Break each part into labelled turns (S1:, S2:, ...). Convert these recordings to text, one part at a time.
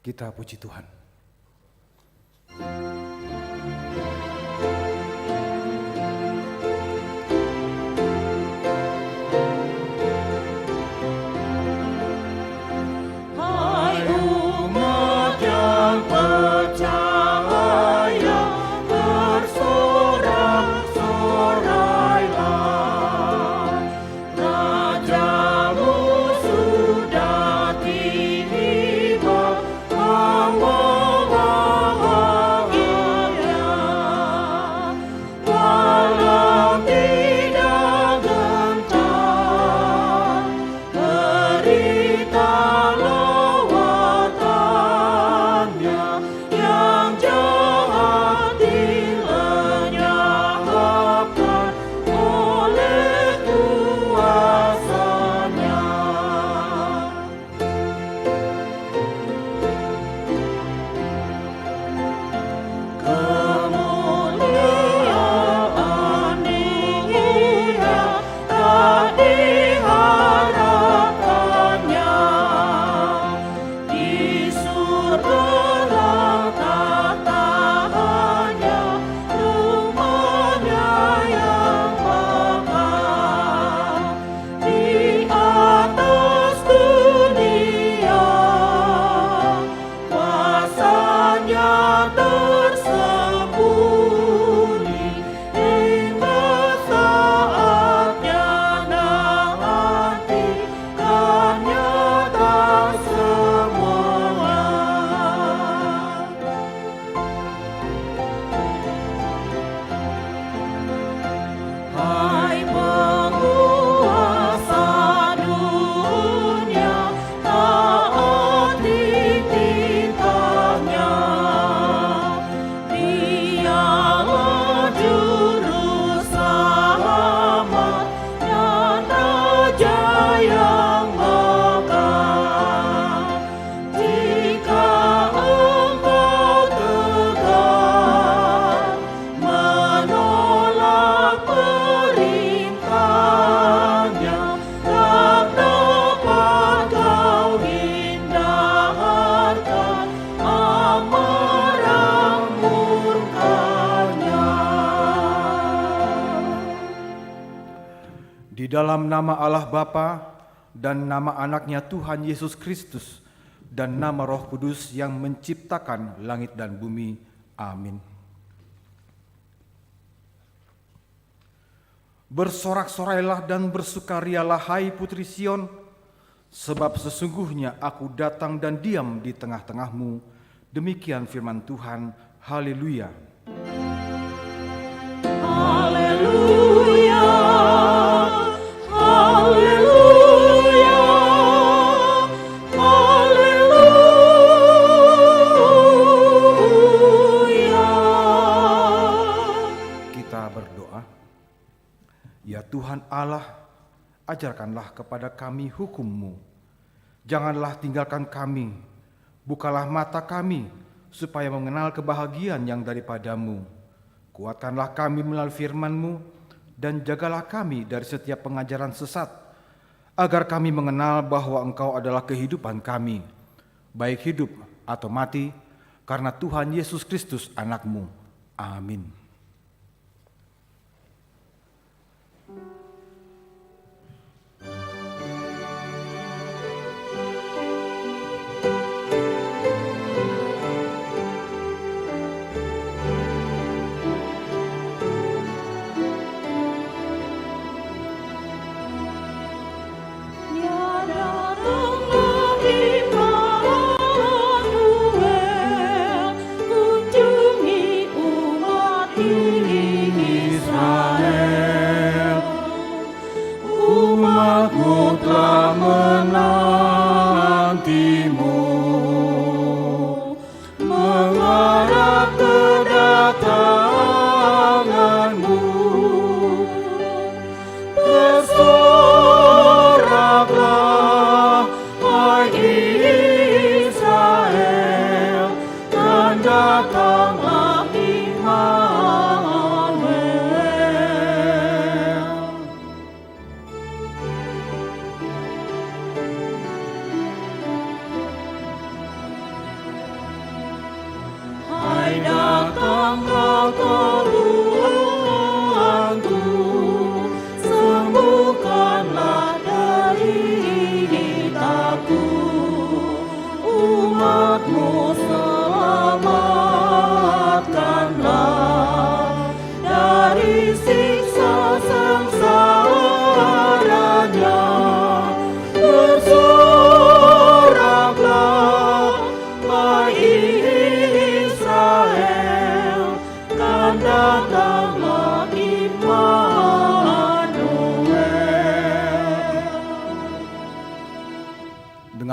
S1: Kita puji Tuhan.
S2: Hai umat yang percaya, bersorak-sorailah. Rajamu sudah tiba, membawakannya. Walau tidak gentar, beritalah watannya. Yang jahat dilenyapkan oleh kuasanya. Kemuliaan Dia tak diharapkannya. Di surga tatahannya, rumahnya yang megah. Di atas dunia, kuasanya tersembunyi. Hingga saatnya nanti kan nyata semua. Hai penguasa dunia, taati titahnya. Dialah juru selamat dan Raja yang megah. Jika engkau tegar menolak perintahnya, tak dapat kau hindarkan amarah murkanya.
S1: Di dalam nama Allah Bapa dan nama anaknya Tuhan Yesus Kristus dan nama Roh Kudus yang menciptakan langit dan bumi. Amin. Bersorak-sorailah dan bersukarialah hai putri Sion, sebab sesungguhnya aku datang dan diam di tengah-tengahmu. Demikian firman Tuhan. Haleluya.
S2: Haleluya, haleluya, haleluya.
S1: Kita berdoa. Ya Tuhan Allah, ajarkanlah kepada kami hukum-Mu. Janganlah tinggalkan kami, bukalah mata kami, supaya mengenal kebahagiaan yang daripada-Mu. Kuatkanlah kami melalui firman-Mu, dan jagalah kami dari setiap pengajaran sesat, agar kami mengenal bahwa Engkau adalah kehidupan kami, baik hidup atau mati, karena Tuhan Yesus Kristus anak-Mu. Amin.
S2: Ya datanglah Immanuel, kunjungi umat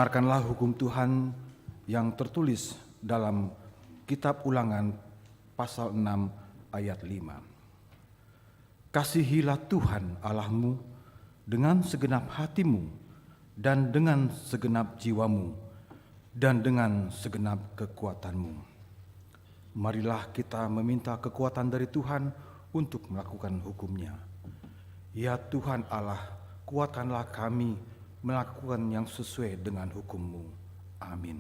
S1: Dengarkanlah hukum Tuhan yang tertulis dalam kitab Ulangan pasal 6 ayat 5. Kasihilah Tuhan Allahmu dengan segenap hatimu dan dengan segenap jiwamu dan dengan segenap kekuatanmu. Marilah kita meminta kekuatan dari Tuhan untuk melakukan hukum-Nya. Ya Tuhan Allah, kuatkanlah kami melakukan yang sesuai dengan hukum-Mu. Amin.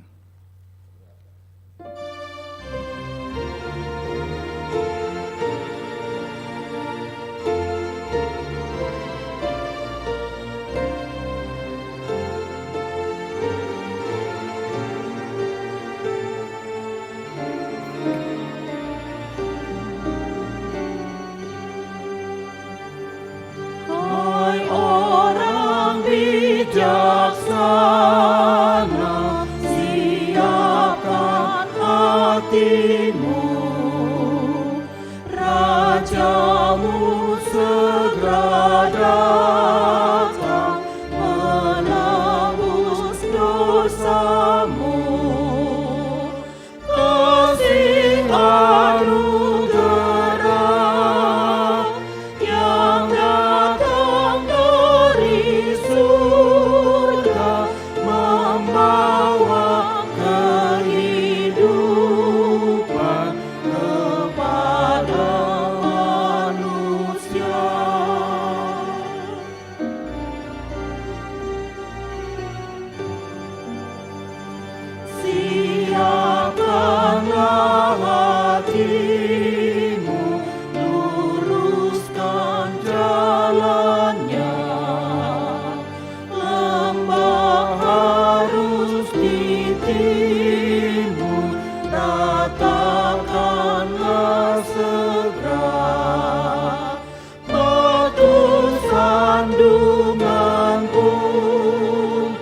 S2: Hai orang bijaksana, siapkan hatimu, Rajamu segera datang, menebus dosamu. Kasih anugerah yang datang dari surga, membawa kehidupan kepada manusia. Siapkanlah hatimu, luruskan jalannya. Lembah harus ditimbun, ratakanlah segera. Batu sandungan pun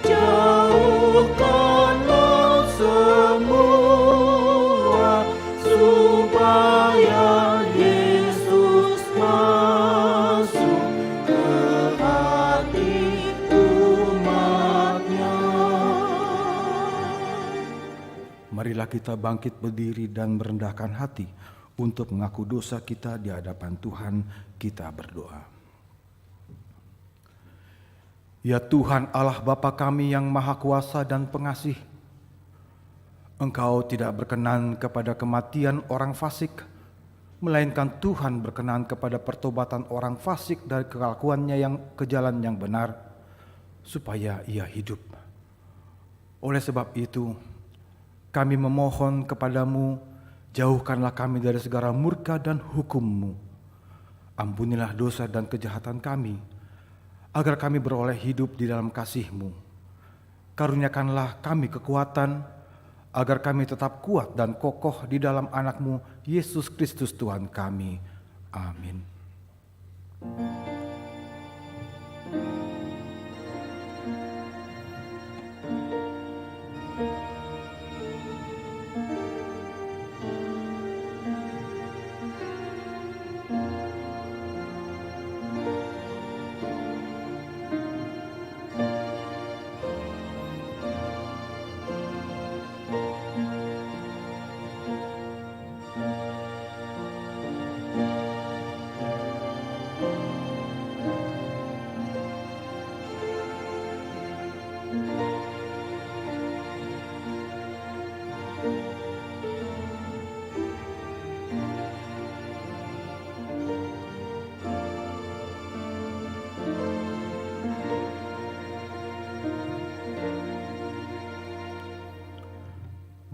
S2: jauhkanlah semua, supaya Yesus masuk ke hati umat-Nya.
S1: Marilah kita bangkit berdiri dan merendahkan hati untuk mengaku dosa kita di hadapan Tuhan. Kita berdoa. Ya Tuhan Allah Bapa kami yang Maha Kuasa dan Pengasih, Engkau tidak berkenan kepada kematian orang fasik, melainkan Tuhan berkenan kepada pertobatan orang fasik dari kelakuannya yang ke jalan yang benar, supaya ia hidup. Oleh sebab itu, kami memohon kepadamu, jauhkanlah kami dari segala murka dan hukum-Mu. Ampunilah dosa dan kejahatan kami, agar kami beroleh hidup di dalam kasih-Mu. Karuniakanlah kami kekuatan, agar kami tetap kuat dan kokoh di dalam anak-Mu, Yesus Kristus Tuhan kami. Amin.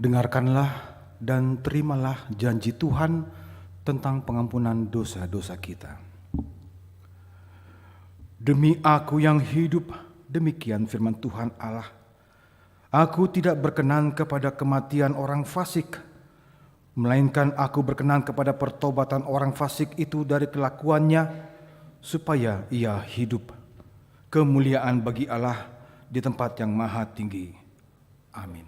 S1: Dengarkanlah dan terimalah janji Tuhan tentang pengampunan dosa-dosa kita. Demi Aku yang hidup, demikian firman Tuhan Allah, Aku tidak berkenan kepada kematian orang fasik, melainkan Aku berkenan kepada pertobatan orang fasik itu dari kelakuannya, supaya ia hidup. Kemuliaan bagi Allah di tempat yang maha tinggi. Amin.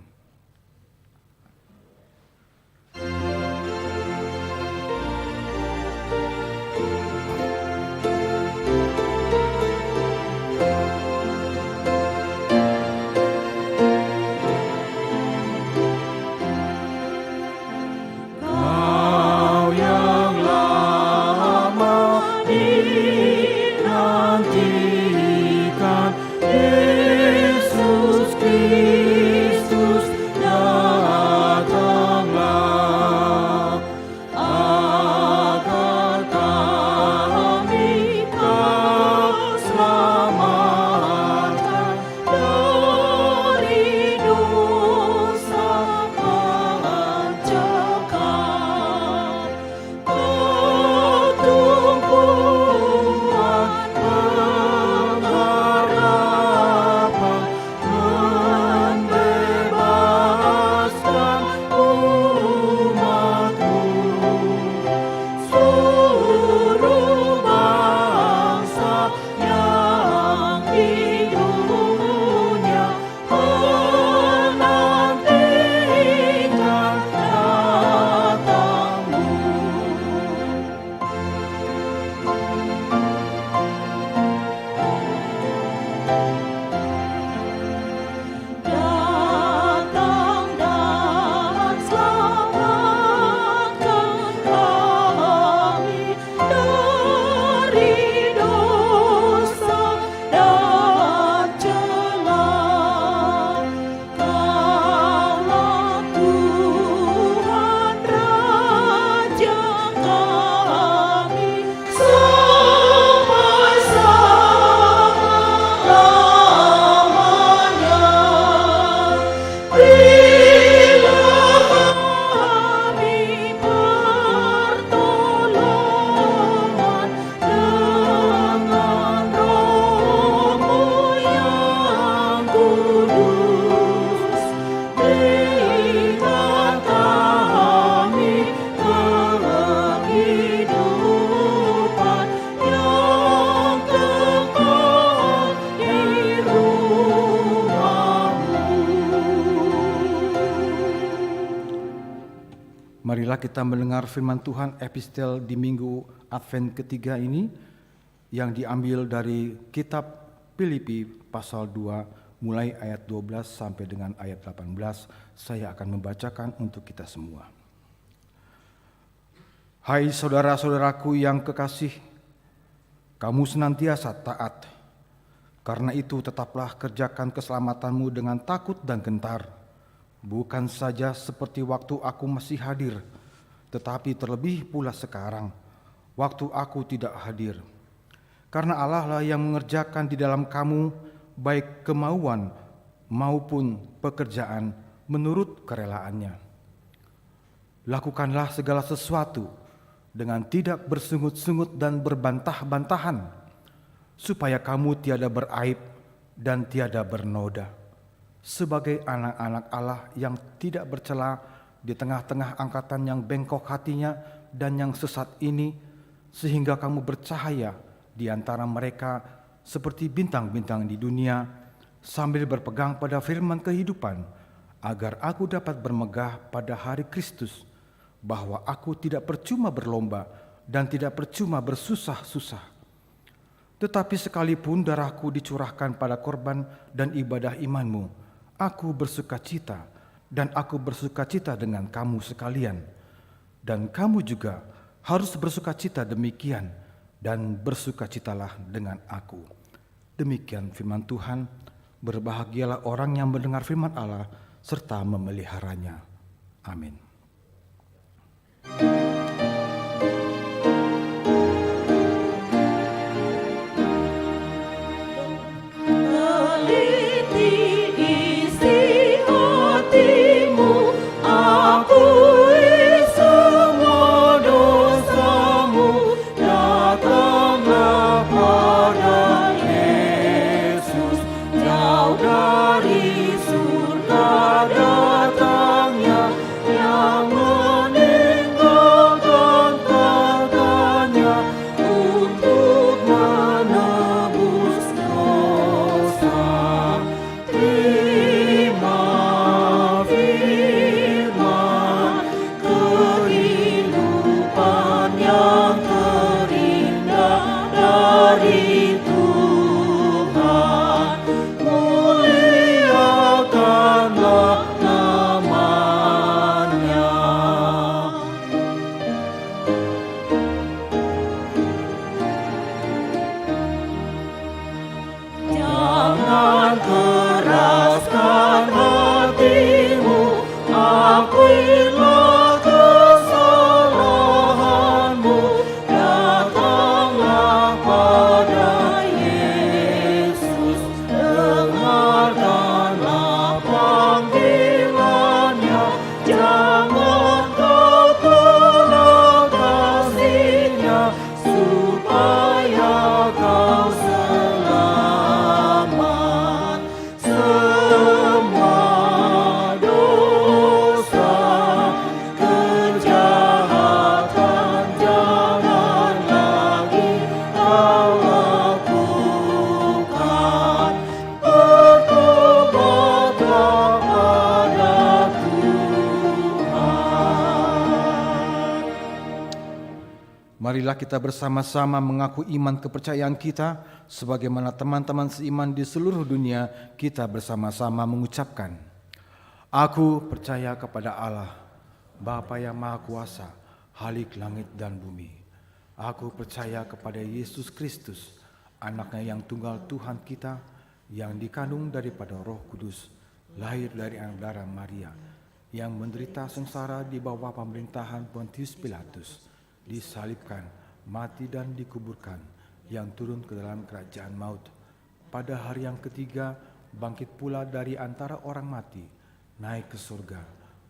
S1: Marilah kita mendengar firman Tuhan epistel di minggu Advent ketiga ini yang diambil dari kitab Filipi pasal 2 mulai ayat 12 sampai dengan ayat 18. Saya akan membacakan untuk kita semua. Hai saudara-saudaraku yang kekasih, kamu senantiasa taat. Karena itu tetaplah kerjakan keselamatanmu dengan takut dan gentar. Bukan saja seperti waktu aku masih hadir, tetapi terlebih pula sekarang, waktu aku tidak hadir. Karena Allah lah yang mengerjakan di dalam kamu baik kemauan maupun pekerjaan menurut kerelaannya. Lakukanlah segala sesuatu dengan tidak bersungut-sungut dan berbantah-bantahan, supaya kamu tiada beraib dan tiada bernoda, sebagai anak-anak Allah yang tidak bercela di tengah-tengah angkatan yang bengkok hatinya dan yang sesat ini, sehingga kamu bercahaya di antara mereka seperti bintang-bintang di dunia, sambil berpegang pada firman kehidupan, agar aku dapat bermegah pada hari Kristus, bahwa aku tidak percuma berlomba dan tidak percuma bersusah-susah. Tetapi sekalipun darahku dicurahkan pada korban dan ibadah imanmu, aku bersukacita, dan aku bersukacita dengan kamu sekalian. Dan kamu juga harus bersukacita demikian, dan bersukacitalah dengan aku. Demikian firman Tuhan. Berbahagialah orang yang mendengar firman Allah serta memeliharanya. Amin. Marilah kita bersama-sama mengaku iman kepercayaan kita, sebagaimana teman-teman seiman di seluruh dunia kita bersama-sama mengucapkan. Aku percaya kepada Allah, Bapa yang Maha Kuasa, Khalik langit dan bumi. Aku percaya kepada Yesus Kristus, Anaknya yang tunggal Tuhan kita, yang dikandung daripada Roh Kudus, lahir dari anak darah Maria, yang menderita sengsara di bawah pemerintahan Pontius Pilatus, disalibkan, mati dan dikuburkan, yang turun ke dalam kerajaan maut. Pada hari yang ketiga, bangkit pula dari antara orang mati, naik ke surga,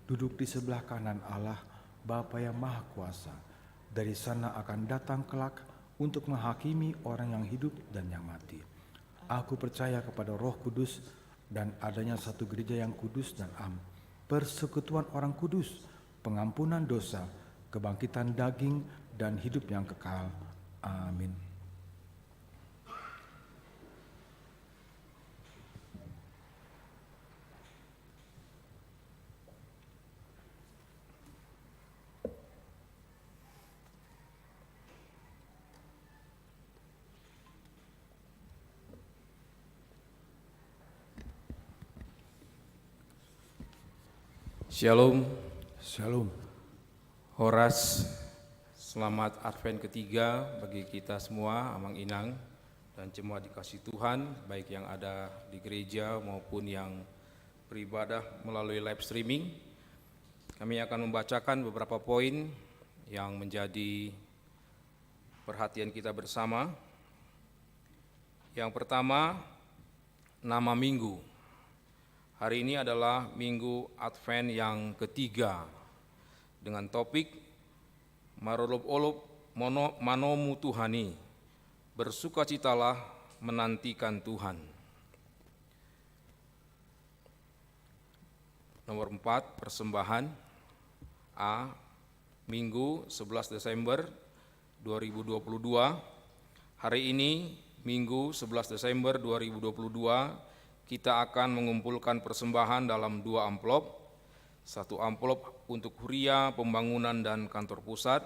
S1: duduk di sebelah kanan Allah, Bapa yang Maha Kuasa. Dari sana akan datang kelak untuk menghakimi orang yang hidup dan yang mati. Aku percaya kepada Roh Kudus dan adanya satu gereja yang kudus dan am, persekutuan orang kudus, pengampunan dosa, kebangkitan daging, dan hidup yang kekal. Amin.
S3: Shalom,
S1: Shalom.
S3: Horas, selamat Advent ketiga bagi kita semua, Amang Inang dan jemaat dikasih Tuhan, baik yang ada di gereja maupun yang beribadah melalui live streaming. Kami akan membacakan beberapa poin yang menjadi perhatian kita bersama. Yang pertama, nama minggu. Hari ini adalah Minggu Advent yang ketiga dengan topik Marolop-olop Manomu Tuhani, bersukacitalah menantikan Tuhan. Nomor 4, persembahan. A. Minggu 11 Desember 2022. Hari ini Minggu 11 Desember 2022 kita akan mengumpulkan persembahan dalam 2 amplop. 1 amplop untuk Huria, pembangunan dan kantor pusat,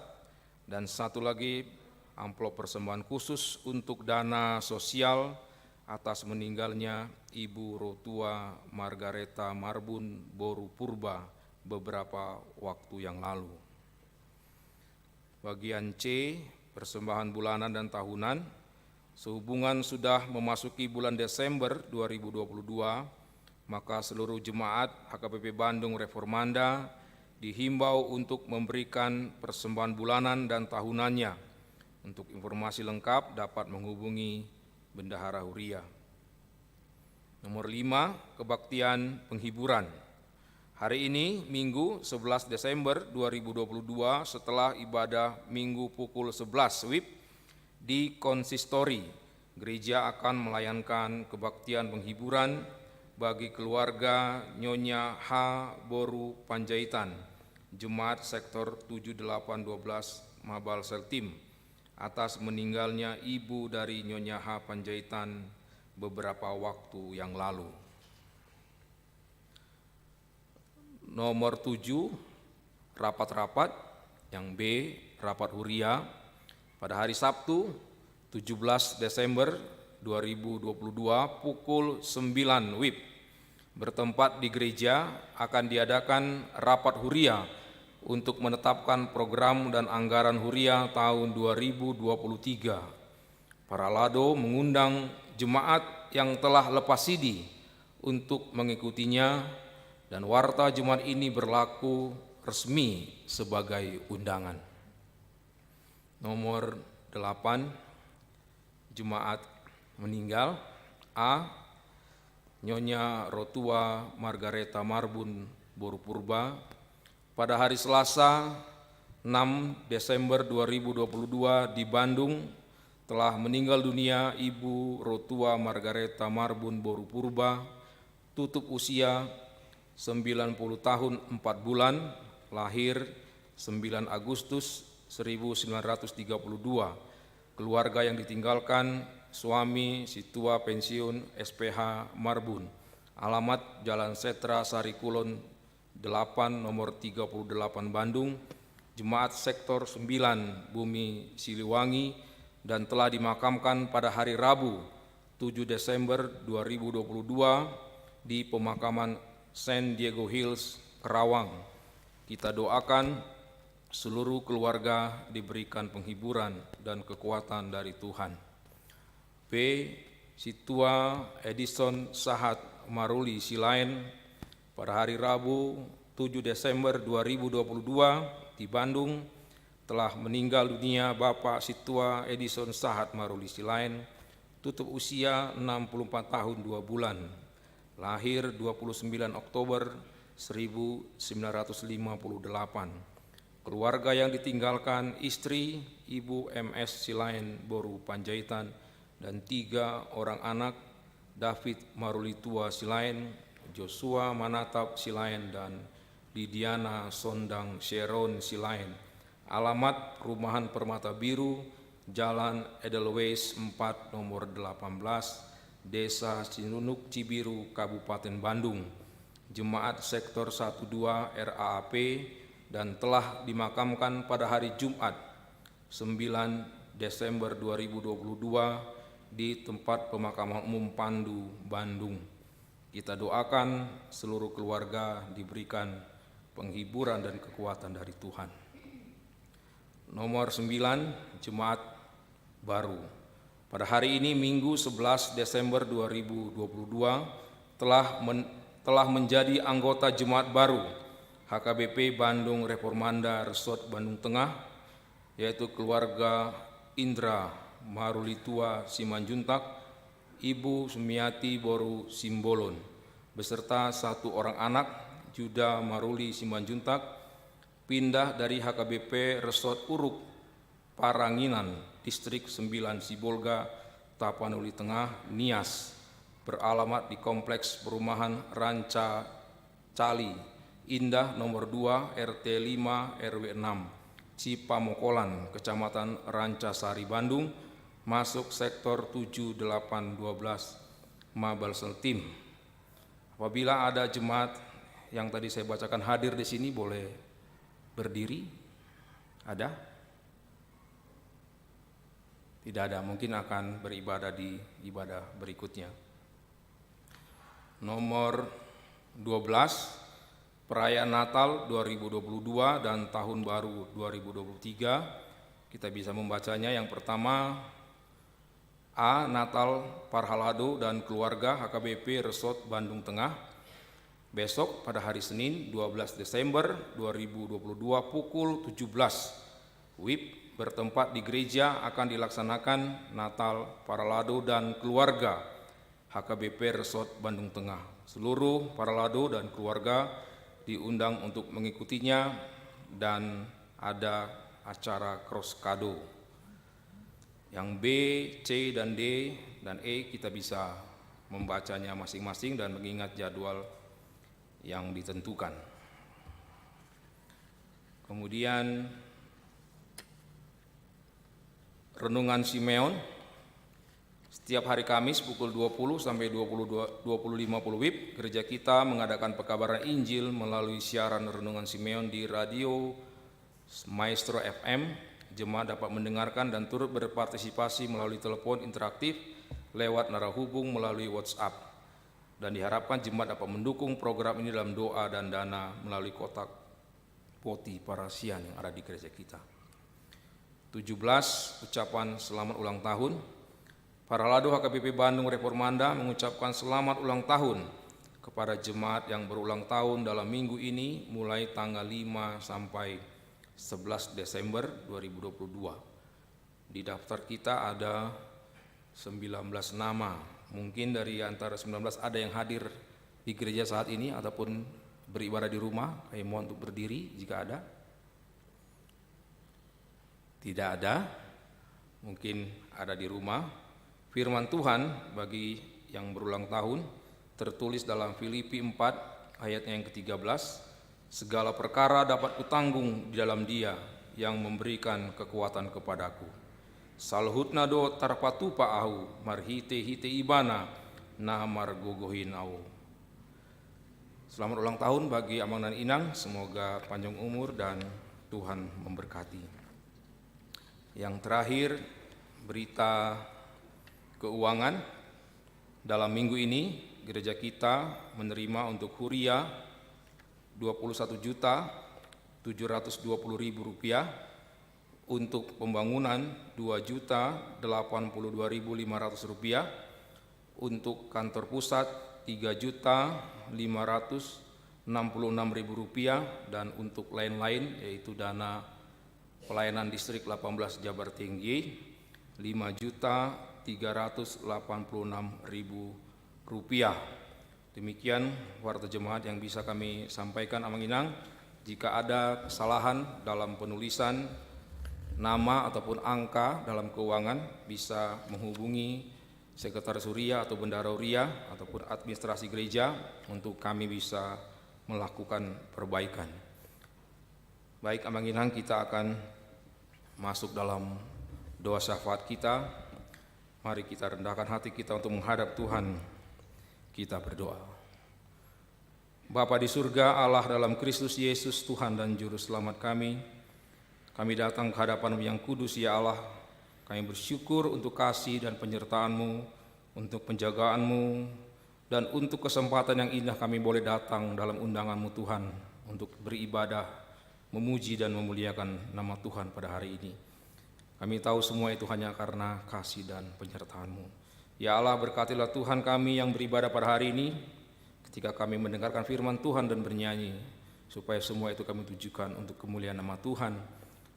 S3: dan 1 lagi amplop persembahan khusus untuk dana sosial atas meninggalnya Ibu Rotua Margareta Marbun Boru Purba beberapa waktu yang lalu. Bagian C, persembahan bulanan dan tahunan. Sehubungan sudah memasuki bulan Desember 2022, maka seluruh jemaat HKBP Bandung Reformanda dihimbau untuk memberikan persembahan bulanan dan tahunannya. Untuk informasi lengkap dapat menghubungi Bendahara Huria. Nomor 5, kebaktian penghiburan. Hari ini Minggu 11 Desember 2022 setelah ibadah Minggu pukul 11 WIB di konsistori, gereja akan melayankan kebaktian penghiburan bagi keluarga Nyonya H. Boru Panjaitan, Jemaat Sektor 7812 Mabal Seltim, atas meninggalnya ibu dari Nyonya H. Panjaitan beberapa waktu yang lalu. Nomor 7, rapat-rapat. Yang B, rapat Huria. Pada hari Sabtu 17 Desember 2022 pukul 9 WIB bertempat di gereja akan diadakan rapat Huria untuk menetapkan program dan anggaran Huria tahun 2023. Para lado mengundang jemaat yang telah lepas sidi untuk mengikutinya, dan warta jemaat ini berlaku resmi sebagai undangan. Nomor 8, jemaat meninggal. A. Nyonya Rotua Margareta Marbun Boru Purba. Pada hari Selasa 6 Desember 2022 di Bandung telah meninggal dunia Ibu Rotua Margareta Marbun Boru Purba, tutup usia 90 tahun 4 bulan, lahir 9 Agustus 1932. Keluarga yang ditinggalkan suami Situa pensiun SPH Marbun, alamat Jalan Setra Sari Kulon 8 nomor 38 Bandung, Jemaat Sektor 9 Bumi Siliwangi, dan telah dimakamkan pada hari Rabu 7 Desember 2022 di pemakaman San Diego Hills, Kerawang. Kita doakan seluruh keluarga diberikan penghiburan dan kekuatan dari Tuhan. B. Situa Edison Sahat Maruli Silain. Pada hari Rabu 7 Desember 2022 di Bandung telah meninggal dunia Bapak Situa Edison Sahat Maruli Silain, tutup usia 64 tahun 2 bulan, lahir 29 Oktober 1958. Keluarga yang ditinggalkan istri Ibu MS Silain Boru Panjaitan dan 3 orang anak, David Marulitua Silain, Joshua Manatap Silain, dan Didiana Sondang Sharon Silain. Alamat Perumahan Permata Biru, Jalan Edelweiss 4 nomor 18, Desa Cinunuk Cibiru, Kabupaten Bandung. Jemaat Sektor 12 RAAP, dan telah dimakamkan pada hari Jumat 9 Desember 2022 di tempat pemakaman umum Pandu, Bandung. Kita doakan seluruh keluarga diberikan penghiburan dan kekuatan dari Tuhan. Nomor 9, Jemaat Baru. Pada hari ini Minggu 11 Desember 2022 telah menjadi anggota Jemaat Baru HKBP Bandung Reformanda Resort Bandung Tengah, yaitu keluarga Indra Marulitua Simanjuntak, Ibu Sumiati Boru Simbolon, beserta 1 orang anak, Juda Maruli Simanjuntak, pindah dari HKBP Resort Uruk Paranginan, Distrik 9 Sibolga, Tapanuli Tengah, Nias, beralamat di Kompleks Perumahan Ranca Cali, Indah nomor 2 RT 5 RW 6, Cipamokolan, Kecamatan Rancasari, Bandung, masuk sektor 7812 Mabal Seltim. Apabila ada jemaat yang tadi saya bacakan hadir di sini, boleh berdiri. Ada? Tidak ada, mungkin akan beribadah di ibadah berikutnya. Nomor 12, perayaan Natal 2022 dan Tahun Baru 2023. Kita bisa membacanya. Yang pertama, A. Natal Parhalado dan keluarga HKBP Resort Bandung Tengah. Besok pada hari Senin 12 Desember 2022 pukul 17 WIB bertempat di gereja akan dilaksanakan Natal Parhalado dan keluarga HKBP Resort Bandung Tengah. Seluruh Parhalado dan keluarga diundang untuk mengikutinya dan ada acara cross kado. Yang B, C, dan D, dan E kita bisa membacanya masing-masing dan mengingat jadwal yang ditentukan. Kemudian Renungan Simeon, setiap hari Kamis pukul 20 sampai 20.50 WIB, gereja kita mengadakan pekabaran Injil melalui siaran Renungan Simeon di radio Maestro FM. Jemaat dapat mendengarkan dan turut berpartisipasi melalui telepon interaktif lewat narahubung melalui WhatsApp. Dan diharapkan jemaat dapat mendukung program ini dalam doa dan dana melalui kotak poti parasian yang ada di gereja kita. 17. Ucapan selamat ulang tahun. Parhalado HKBP Bandung Reformanda mengucapkan selamat ulang tahun kepada jemaat yang berulang tahun dalam minggu ini mulai tanggal 5 sampai 11 Desember 2022. Di daftar kita ada 19 nama. Mungkin dari antara 19 ada yang hadir di gereja saat ini ataupun beribadah di rumah. Kami mohon untuk berdiri jika ada. Tidak ada. Mungkin ada di rumah. Firman Tuhan bagi yang berulang tahun tertulis dalam Filipi 4 ayatnya yang ke-13. Segala perkara dapat kutanggung di dalam Dia yang memberikan kekuatan kepadaku. Salhutna do tarpatu pa'ahu marhite hite ibana namar gogohin au. Selamat ulang tahun bagi Amang dan Inang, semoga panjang umur dan Tuhan memberkati. Yang terakhir, berita keuangan. Dalam minggu ini gereja kita menerima untuk Huria Rp21.720.000, untuk pembangunan Rp2.082.500, untuk kantor pusat Rp3.566.000, dan untuk lain-lain yaitu dana pelayanan distrik 18 Jabar Tinggi Rp5.386.000. Demikian warta jemaat yang bisa kami sampaikan, Amang Inang. Jika ada kesalahan dalam penulisan nama ataupun angka dalam keuangan, bisa menghubungi Sekretaris Huria atau Bendara Huria ataupun administrasi gereja untuk kami bisa melakukan perbaikan. Baik, Amang Inang, kita akan masuk dalam doa syafaat kita. Mari kita rendahkan hati kita untuk menghadap Tuhan. Kita berdoa. Bapa di surga, Allah dalam Kristus Yesus, Tuhan dan Juru Selamat kami datang ke hadapan-Mu yang kudus, ya Allah. Kami bersyukur untuk kasih dan penyertaan-Mu, untuk penjagaan-Mu, dan untuk kesempatan yang indah kami boleh datang dalam undangan-Mu Tuhan, untuk beribadah, memuji dan memuliakan nama Tuhan pada hari ini. Kami tahu semua itu hanya karena kasih dan penyertaan-Mu. Ya Allah, berkatilah Tuhan kami yang beribadah pada hari ini, ketika kami mendengarkan firman Tuhan dan bernyanyi, supaya semua itu kami tujukan untuk kemuliaan nama Tuhan,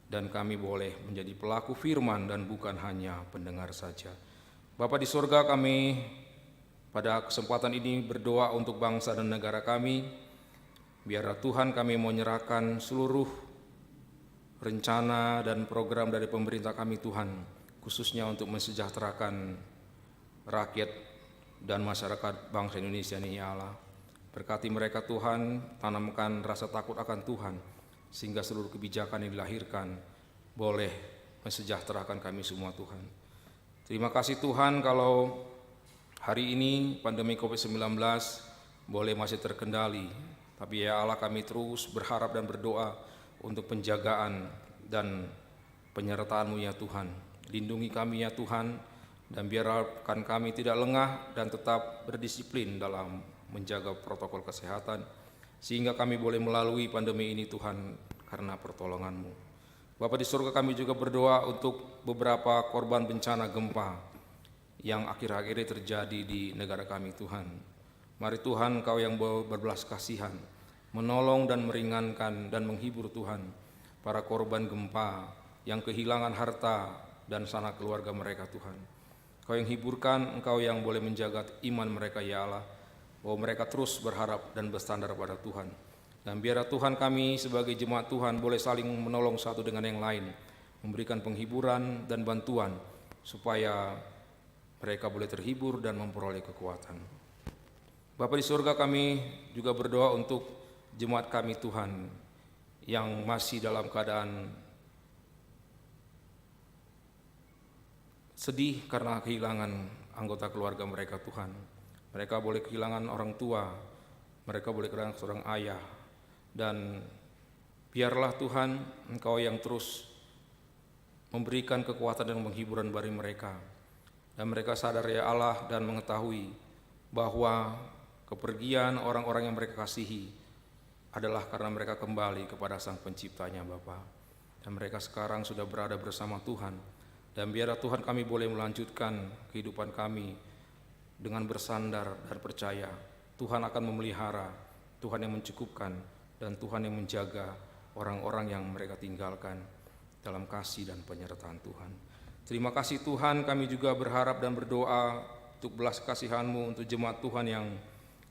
S3: dan kami boleh menjadi pelaku firman dan bukan hanya pendengar saja. Bapa di surga, kami pada kesempatan ini berdoa untuk bangsa dan negara kami. Biarlah Tuhan kami mau menyerahkan seluruh rencana dan program dari pemerintah kami Tuhan, khususnya untuk mensejahterakan rakyat dan masyarakat bangsa Indonesia ini ya Allah. Berkati mereka Tuhan, tanamkan rasa takut akan Tuhan, sehingga seluruh kebijakan yang dilahirkan boleh mensejahterakan kami semua Tuhan. Terima kasih Tuhan kalau hari ini pandemi COVID-19 boleh masih terkendali. Tapi ya Allah, kami terus berharap dan berdoa untuk penjagaan dan penyertaan-Mu ya Tuhan. Lindungi kami ya Tuhan, dan biarkan kami tidak lengah dan tetap berdisiplin dalam menjaga protokol kesehatan, sehingga kami boleh melalui pandemi ini Tuhan karena pertolongan-Mu. Bapa di surga, kami juga berdoa untuk beberapa korban bencana gempa yang akhir-akhir ini terjadi di negara kami Tuhan. Mari Tuhan, Engkau yang berbelas kasihan, menolong dan meringankan dan menghibur Tuhan para korban gempa yang kehilangan harta dan sanak keluarga mereka Tuhan. Engkau yang hiburkan, Engkau yang boleh menjaga iman mereka ya Allah, bahwa mereka terus berharap dan bersandar pada Tuhan. Dan biarlah Tuhan kami sebagai jemaat Tuhan boleh saling menolong satu dengan yang lain, memberikan penghiburan dan bantuan supaya mereka boleh terhibur dan memperoleh kekuatan. Bapa di surga, kami juga berdoa untuk jemaat kami Tuhan yang masih dalam keadaan sedih karena kehilangan anggota keluarga mereka Tuhan. Mereka boleh kehilangan orang tua, mereka boleh kehilangan seorang ayah, dan biarlah Tuhan Engkau yang terus memberikan kekuatan dan penghiburan bagi mereka, dan mereka sadar ya Allah dan mengetahui bahwa kepergian orang-orang yang mereka kasihi adalah karena mereka kembali kepada Sang Penciptanya Bapa. Dan mereka sekarang sudah berada bersama Tuhan. Dan biarlah Tuhan kami boleh melanjutkan kehidupan kami dengan bersandar dan percaya Tuhan akan memelihara, Tuhan yang mencukupkan, dan Tuhan yang menjaga orang-orang yang mereka tinggalkan dalam kasih dan penyertaan Tuhan. Terima kasih Tuhan, kami juga berharap dan berdoa untuk belas kasihan-Mu untuk jemaat Tuhan yang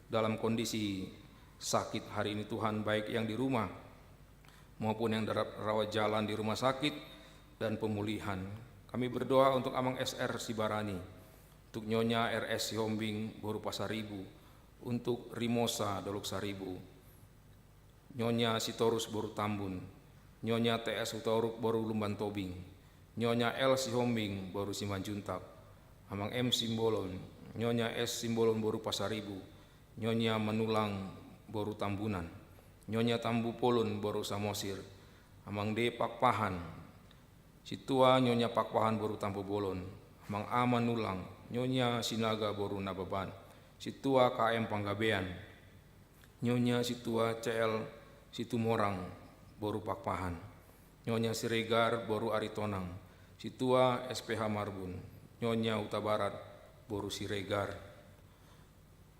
S3: dalam kondisi sakit hari ini Tuhan, baik yang di rumah maupun yang rawat jalan di rumah sakit dan pemulihan. Kami berdoa untuk Amang SR Sibarani, untuk Nyonya RS Sihombing Boru Pasaribu, untuk Rimosa Dolok Saribu, Nyonya Sitorus Boru Tambun, Nyonya TS Utoruk Boru Lumban Tobing, Nyonya L Sihombing Boru Simanjuntak, Amang M Simbolon, Nyonya S Simbolon Boru Pasaribu, Nyonya Menulang Boru Tambunan, Nyonya Tambu Polon Boru Samosir, Amang D Pakpahan, Situa Nyonya Pakpahan Boru Tambu Bolon, Amang A Manulang, Nyonya Sinaga Boru Nababan, Situa KM Panggabean, Nyonya Situa CL Situmorang Boru Pakpahan, Nyonya Siregar Boru Aritonang, Situa SPH Marbun, Nyonya Uta Barat Boru Siregar,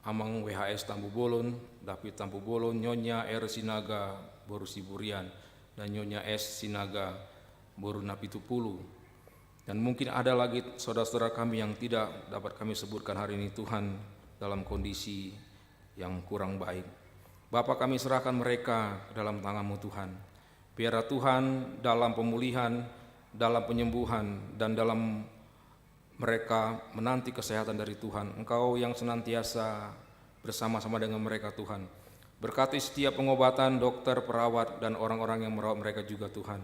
S3: Amang WHS Tambu Bolon, David Tambu Bolon, Nyonya R Sinaga Boru Siburian, dan Nyonya S Sinaga Boru Napitupulu. Dan mungkin ada lagi saudara-saudara kami yang tidak dapat kami sebutkan hari ini Tuhan, dalam kondisi yang kurang baik. Bapa, kami serahkan mereka ke dalam tangan-Mu Tuhan. Biarlah Tuhan dalam pemulihan, dalam penyembuhan, dan dalam mereka menanti kesehatan dari Tuhan, Engkau yang senantiasa bersama-sama dengan mereka Tuhan. Berkati setiap pengobatan, dokter, perawat, dan orang-orang yang merawat mereka juga Tuhan.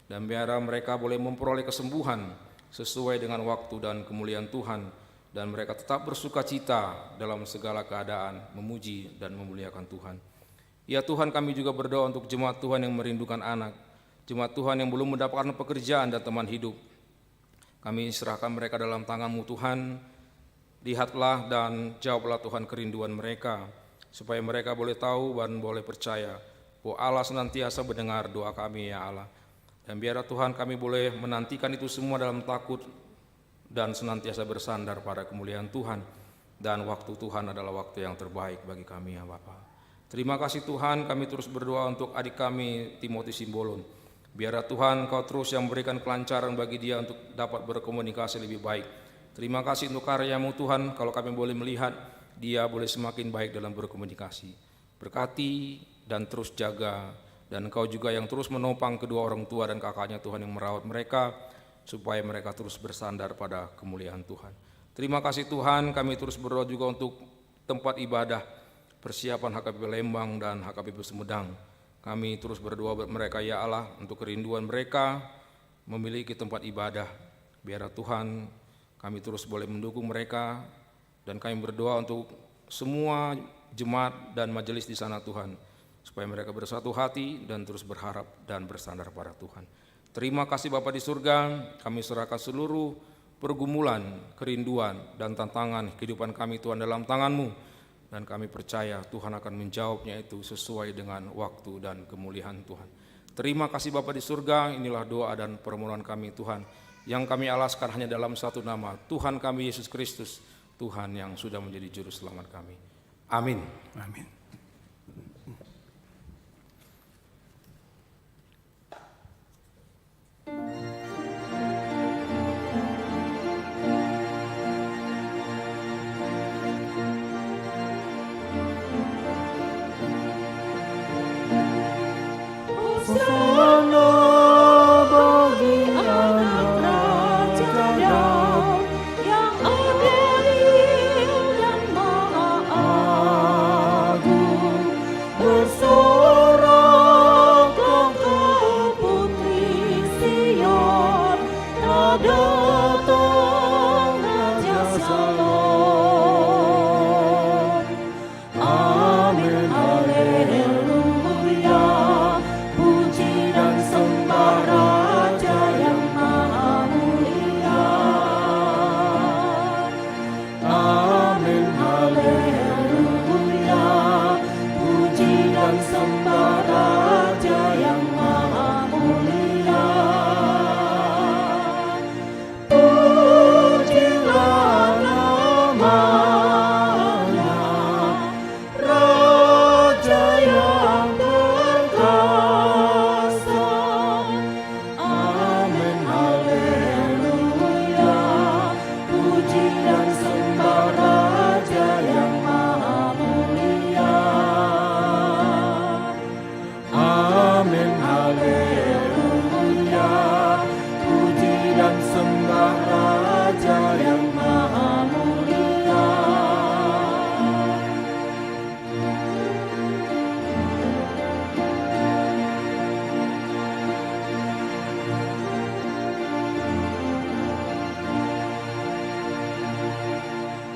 S3: Dan biarlah mereka boleh memperoleh kesembuhan sesuai dengan waktu dan kemuliaan Tuhan, dan mereka tetap bersuka cita dalam segala keadaan, memuji dan memuliakan Tuhan. Ya Tuhan, kami juga berdoa untuk jemaat Tuhan yang merindukan anak, jemaat Tuhan yang belum mendapatkan pekerjaan dan teman hidup. Kami serahkan mereka dalam tangan-Mu Tuhan. Lihatlah dan jawablah Tuhan kerinduan mereka, supaya mereka boleh tahu dan boleh percaya bahwa Allah senantiasa mendengar doa kami ya Allah. Dan biarlah Tuhan kami boleh menantikan itu semua dalam takut dan senantiasa bersandar pada kemuliaan Tuhan. Dan waktu Tuhan adalah waktu yang terbaik bagi kami ya Bapa. Terima kasih Tuhan, kami terus berdoa untuk adik kami Timothy Simbolon. Biarlah Tuhan Kau terus yang memberikan kelancaran bagi dia untuk dapat berkomunikasi lebih baik. Terima kasih untuk karya-Mu Tuhan, kalau kami boleh melihat dia boleh semakin baik dalam berkomunikasi. Berkati dan terus jaga, dan Kau juga yang terus menopang kedua orang tua dan kakaknya Tuhan yang merawat mereka, supaya mereka terus bersandar pada kemuliaan Tuhan. Terima kasih Tuhan, kami terus berdoa juga untuk tempat ibadah, persiapan HKBP Lembang dan HKBP Sumedang. Kami terus berdoa buat mereka ya Allah, untuk kerinduan mereka memiliki tempat ibadah. Biarlah Tuhan kami terus boleh mendukung mereka, dan kami berdoa untuk semua jemaat dan majelis di sana Tuhan, supaya mereka bersatu hati dan terus berharap dan bersandar pada Tuhan. Terima kasih Bapa di surga, kami serahkan seluruh pergumulan, kerinduan, dan tantangan kehidupan kami Tuhan dalam tangan-Mu, dan kami percaya Tuhan akan menjawabnya itu sesuai dengan waktu dan kemuliaan Tuhan. Terima kasih Bapa di surga, inilah doa dan permohonan kami Tuhan, yang kami alaskan hanya dalam satu nama, Tuhan kami Yesus Kristus, Tuhan yang sudah menjadi juru selamat kami. Amin.
S1: Amin.
S2: Hosana bagi anak Raja Daud yang adil dan maha agung. Bersoraklah kau putri Sion, telah datang Raja Shalom. Amin, haleluya. Puji dan sembah Raja yang maha mulia. Amin, haleluya. Puji dan sembah Raja yang maha mulia. Pujilah namanya, Raja yang berkuasa. Amin, haleluya. Puji dan sembah Raja yang maha mulia. Amin, haleluya. Puji dan sembah Raja yang maha mulia.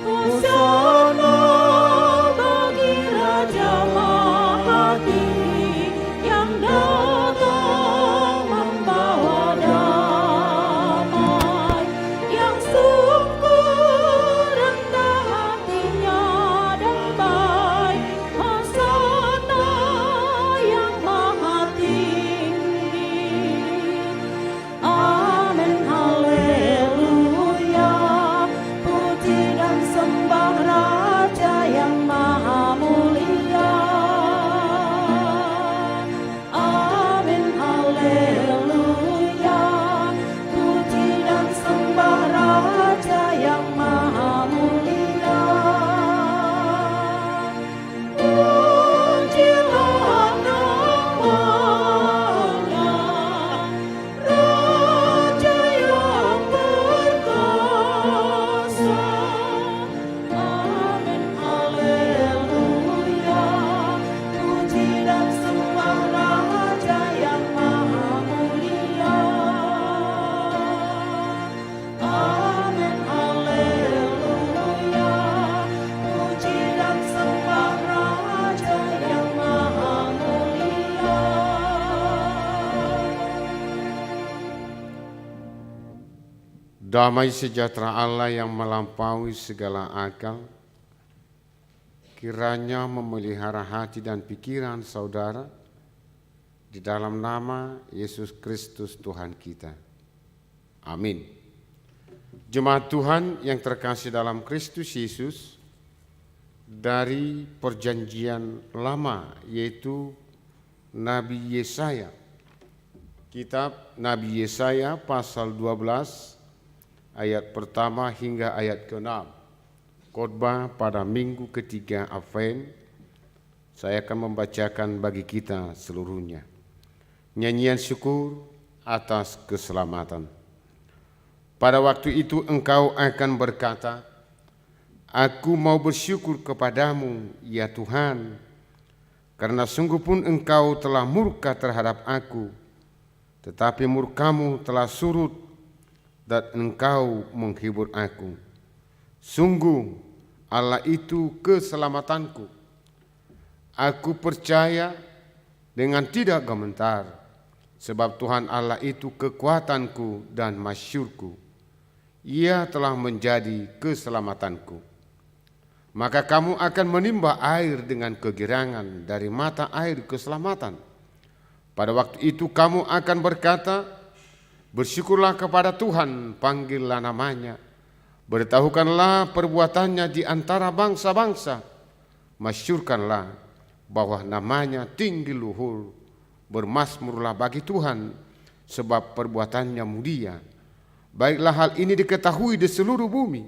S2: Hosana bagi Raja Mahadi yang datang membawa damai, yang sungguh rendah hatinya dan baik. Hosana yang maha tinggi. Amin, haleluya. Puji dan sembah Raja yang maha mulia. Amin, haleluya. Puji dan sembah Raja yang maha mulia. Pujilah namanya, Raja yang berkuasa. Amin, haleluya. Puji dan sembah Raja yang maha mulia. Amin, haleluya. Puji dan sembah Raja yang maha mulia.
S4: Damai sejahtera Allah yang melampaui segala akal, kiranya memelihara hati dan pikiran saudara di dalam nama Yesus Kristus Tuhan kita. Amin. Jemaat Tuhan yang terkasih dalam Kristus Yesus, dari perjanjian lama yaitu Nabi Yesaya. Kitab Nabi Yesaya pasal 12 ayat pertama hingga ayat ke-6. Khotbah pada minggu ketiga Advent. Saya akan membacakan bagi kita seluruhnya. Nyanyian syukur atas keselamatan. Pada waktu itu engkau akan berkata, Aku mau bersyukur kepadamu, ya Tuhan, karena sungguh pun engkau telah murka terhadap aku, tetapi murkamu telah surut dan engkau menghibur aku. Sungguh Allah itu keselamatanku. Aku percaya dengan tidak gemetar, sebab Tuhan Allah itu kekuatanku dan masyurku. Ia telah menjadi keselamatanku. Maka kamu akan menimba air dengan kegirangan dari mata air keselamatan. Pada waktu itu kamu akan berkata, bersyukurlah kepada Tuhan, panggillah namanya. Beritahukanlah perbuatannya di antara bangsa-bangsa. Masyurkanlah bahwa namanya tinggi luhur. Bermasmurlah bagi Tuhan, sebab perbuatannya mulia. Baiklah hal ini diketahui di seluruh bumi.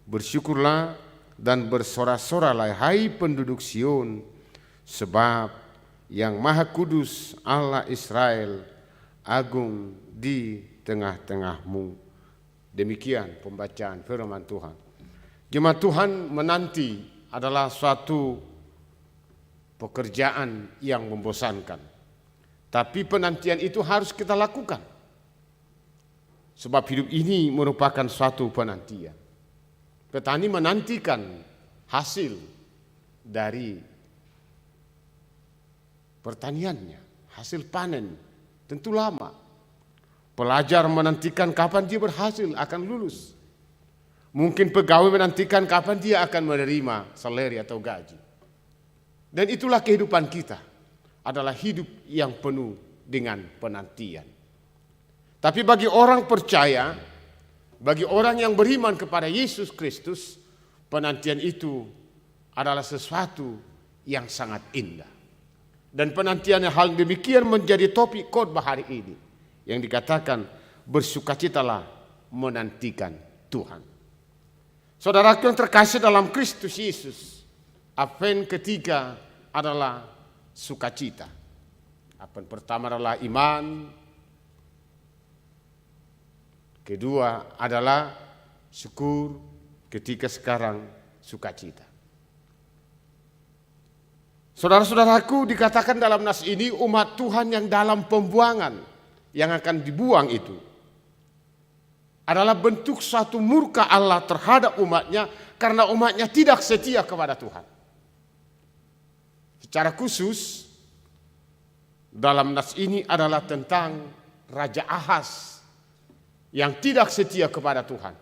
S4: Bersyukurlah dan bersorak-soraklah hai penduduk Sion, sebab yang Maha Kudus Allah Israel agung di tengah-tengahmu. Demikian pembacaan firman Tuhan. Jemaat Tuhan, menanti adalah suatu pekerjaan yang membosankan. Tapi penantian itu harus kita lakukan. Sebab hidup ini merupakan suatu penantian. Petani menantikan hasil dari pertaniannya, hasil panen, tentu lama. Pelajar menantikan kapan dia berhasil akan lulus. Mungkin pegawai menantikan kapan dia akan menerima salary atau gaji. Dan itulah kehidupan kita, adalah hidup yang penuh dengan penantian. Tapi bagi orang percaya, bagi orang yang beriman kepada Yesus Kristus, penantian itu adalah sesuatu yang sangat indah. Dan penantian hal demikian menjadi topik khotbah hari ini, yang dikatakan bersukacitalah menantikan Tuhan. Saudaraku yang terkasih dalam Kristus Yesus, Advent ketiga adalah sukacita. Advent pertama adalah iman, kedua adalah syukur, ketiga sekarang sukacita. Saudara-saudaraku, dikatakan dalam nas ini umat Tuhan yang dalam pembuangan yang akan dibuang itu adalah bentuk suatu murka Allah terhadap umatnya karena umatnya tidak setia kepada Tuhan. Secara khusus dalam nas ini adalah tentang Raja Ahaz yang tidak setia kepada Tuhan.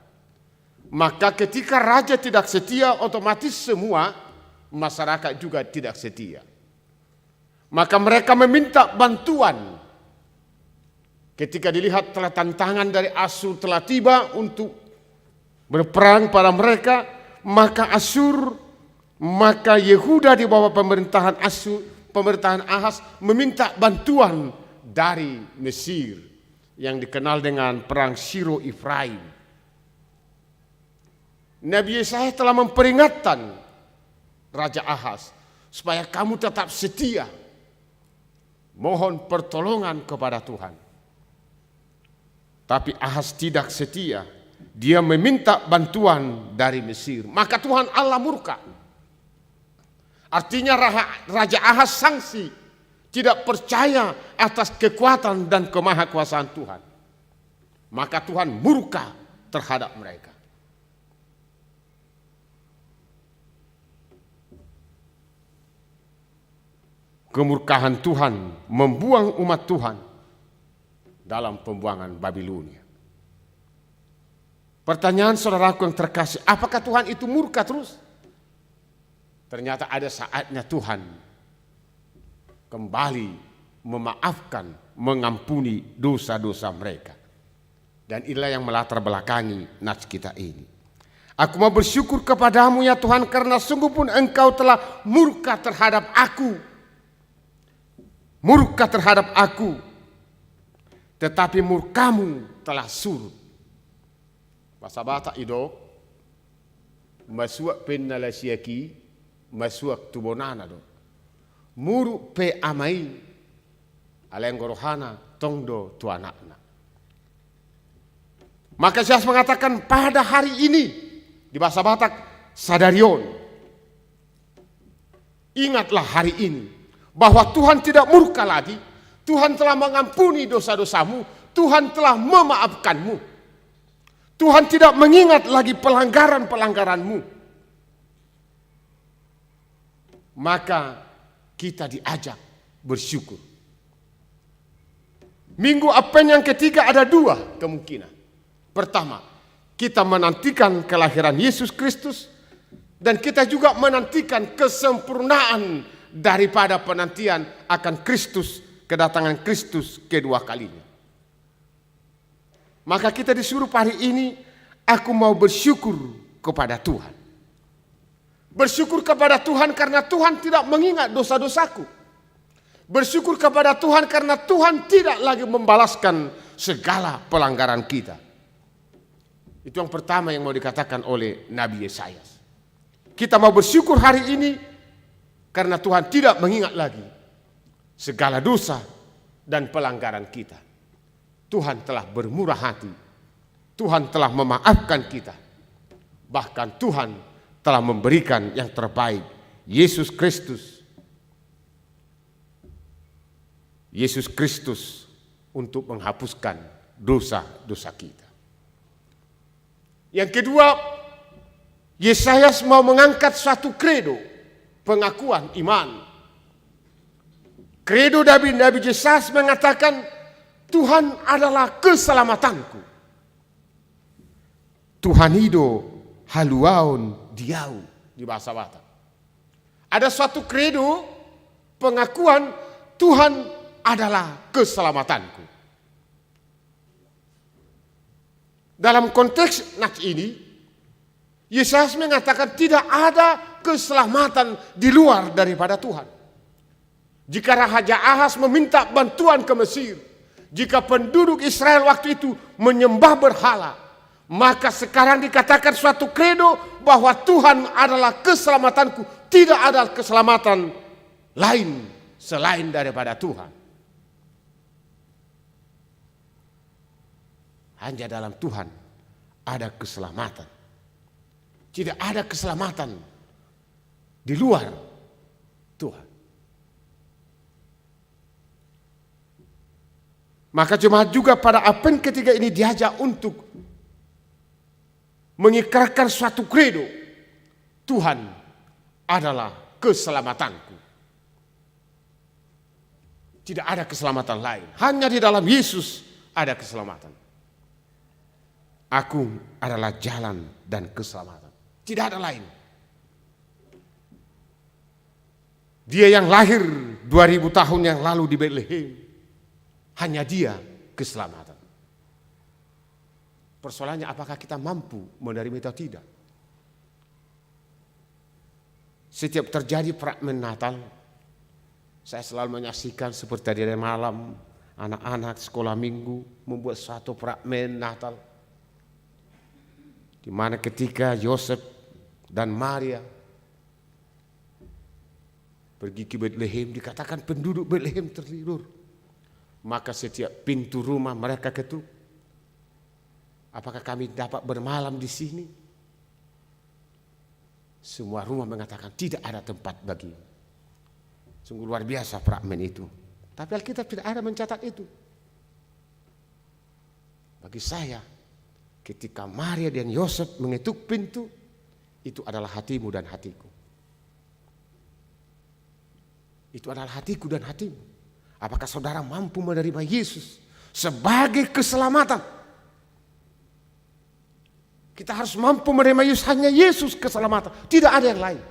S4: Maka ketika raja tidak setia, otomatis semua masyarakat juga tidak setia. Maka mereka meminta bantuan. Ketika dilihat telah tantangan dari Asyur telah tiba untuk berperang pada mereka, maka Yehuda di bawah pemerintahan Ahaz meminta bantuan dari Mesir yang dikenal dengan perang Shiro Efraim. Nabi Yesaya telah memperingatkan Raja Ahaz supaya kamu tetap setia, mohon pertolongan kepada Tuhan. Tapi Ahaz tidak setia, dia meminta bantuan dari Mesir, maka Tuhan Allah murka. Artinya Raja Ahaz sanksi, tidak percaya atas kekuatan dan kemahakuasaan Tuhan. Maka Tuhan murka terhadap mereka. Kemurkaan Tuhan membuang umat Tuhan dalam pembuangan Babilonia. Pertanyaan saudaraku yang terkasih, apakah Tuhan itu murka terus? Ternyata ada saatnya Tuhan kembali memaafkan, mengampuni dosa-dosa mereka. Dan inilah yang melatar belakangi nats kita ini. Aku mau bersyukur kepadamu ya Tuhan, karena sungguh pun Engkau telah murka terhadap aku. Murka terhadap aku. Tetapi murkamu telah surut. Bahasa Batak itu, masuak penalasiaki, masuak tubonana do. Muru pe amai, alenggorohana tongdo tuanakna. Maka Yesus mengatakan pada hari ini, di bahasa Batak, sadarion. Ingatlah hari ini, bahwa Tuhan tidak murka lagi, Tuhan telah mengampuni dosa-dosamu, Tuhan telah memaafkanmu. Tuhan tidak mengingat lagi pelanggaran-pelanggaranmu. Maka kita diajak bersyukur. Minggu Advent yang ketiga ada dua kemungkinan. Pertama, kita menantikan kelahiran Yesus Kristus, dan kita juga menantikan kesempurnaan daripada penantian akan Kristus, kedatangan Kristus kedua kalinya. Maka kita disuruh hari ini, aku mau bersyukur kepada Tuhan. Bersyukur kepada Tuhan karena Tuhan tidak mengingat dosa-dosaku. Bersyukur kepada Tuhan karena Tuhan tidak lagi membalaskan segala pelanggaran kita. Itu yang pertama yang mau dikatakan oleh Nabi Yesaya. Kita mau bersyukur hari ini karena Tuhan tidak mengingat lagi segala dosa dan pelanggaran kita. Tuhan telah bermurah hati. Tuhan telah memaafkan kita. Bahkan Tuhan telah memberikan yang terbaik, Yesus Kristus. Yesus Kristus untuk menghapuskan dosa-dosa kita. Yang kedua, Yesaya mau mengangkat suatu kredo, pengakuan iman. Kredo Nabi Yesaya mengatakan, Tuhan adalah keselamatanku. Tuhan itu haluaun diau di bahasa Batak. Ada suatu kredo, pengakuan Tuhan adalah keselamatanku. Dalam konteks nats ini, Yesaya mengatakan tidak ada keselamatan di luar daripada Tuhan. Jika Raja Ahaz meminta bantuan ke Mesir, jika penduduk Israel waktu itu menyembah berhala, maka sekarang dikatakan suatu kredo bahwa Tuhan adalah keselamatanku. Tidak ada keselamatan lain selain daripada Tuhan. Hanya dalam Tuhan ada keselamatan. Tidak ada keselamatan di luar Tuhan. Maka jemaat juga pada Advent ketiga ini diajak untuk mengikrarkan suatu kredo. Tuhan adalah keselamatanku. Tidak ada keselamatan lain. Hanya di dalam Yesus ada keselamatan. Aku adalah jalan dan keselamatan. Tidak ada lain. Dia yang lahir 2000 tahun yang lalu di Bethlehem. Hanya dia keselamatan. Persoalannya apakah kita mampu menerima itu atau tidak? Setiap terjadi fragmen Natal, saya selalu menyaksikan seperti tadi malam, anak-anak sekolah minggu membuat satu fragmen Natal. Di mana ketika Yosef dan Maria pergi ke Bethlehem, dikatakan penduduk Bethlehem tertidur. Maka setiap pintu rumah mereka ketuk. Apakah kami dapat bermalam di sini? Semua rumah mengatakan tidak ada tempat bagi. Sungguh luar biasa fragmen itu. Tapi Alkitab tidak ada mencatat itu. Bagi saya, ketika Maria dan Yosef mengetuk pintu, itu adalah hatimu dan hatiku. Itu adalah hatiku dan hatimu. Apakah saudara mampu menerima Yesus sebagai keselamatan? Kita harus mampu menerima Yesus, hanya Yesus keselamatan. Tidak ada yang lain.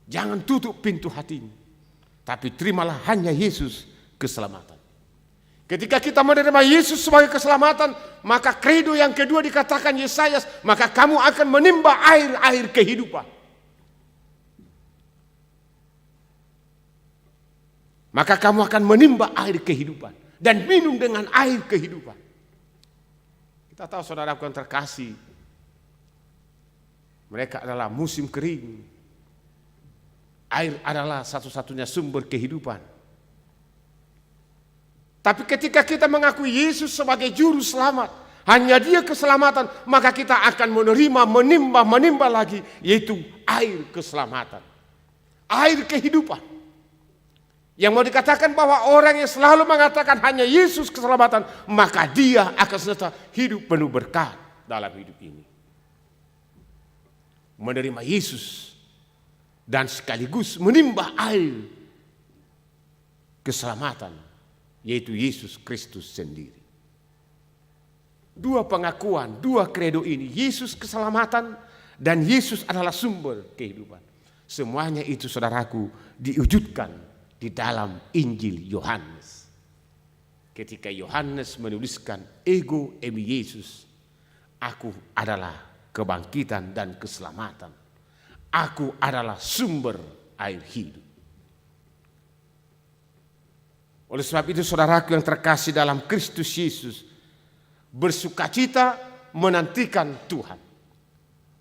S4: Jangan tutup pintu hatimu. tapi terimalah hanya Yesus keselamatan. Ketika kita menerima Yesus sebagai keselamatan, maka kredo yang kedua dikatakan Yesaya, maka kamu akan menimba air kehidupan. Maka kamu akan menimba air kehidupan dan minum dengan air kehidupan. Kita tahu saudaraku yang terkasih, mereka adalah musim kering. Air adalah satu-satunya sumber kehidupan. Tapi ketika kita mengakui Yesus sebagai juru selamat, hanya Dia keselamatan, maka kita akan menerima, menimba lagi, yaitu air keselamatan, air kehidupan. Yang mau dikatakan bahwa orang yang selalu mengatakan hanya Yesus keselamatan, maka dia akan senantiasa hidup penuh berkat dalam hidup ini. Menerima Yesus dan sekaligus menimba air keselamatan, yaitu Yesus Kristus sendiri. Dua pengakuan, dua kredo ini, Yesus keselamatan dan Yesus adalah sumber kehidupan. Semuanya itu saudaraku diwujudkan di dalam Injil Yohanes. Ketika Yohanes menuliskan ego eimi Yesus, aku adalah kebangkitan dan keselamatan. Aku adalah sumber air hidup. Oleh sebab itu saudaraku yang terkasih dalam Kristus Yesus, bersukacita menantikan Tuhan.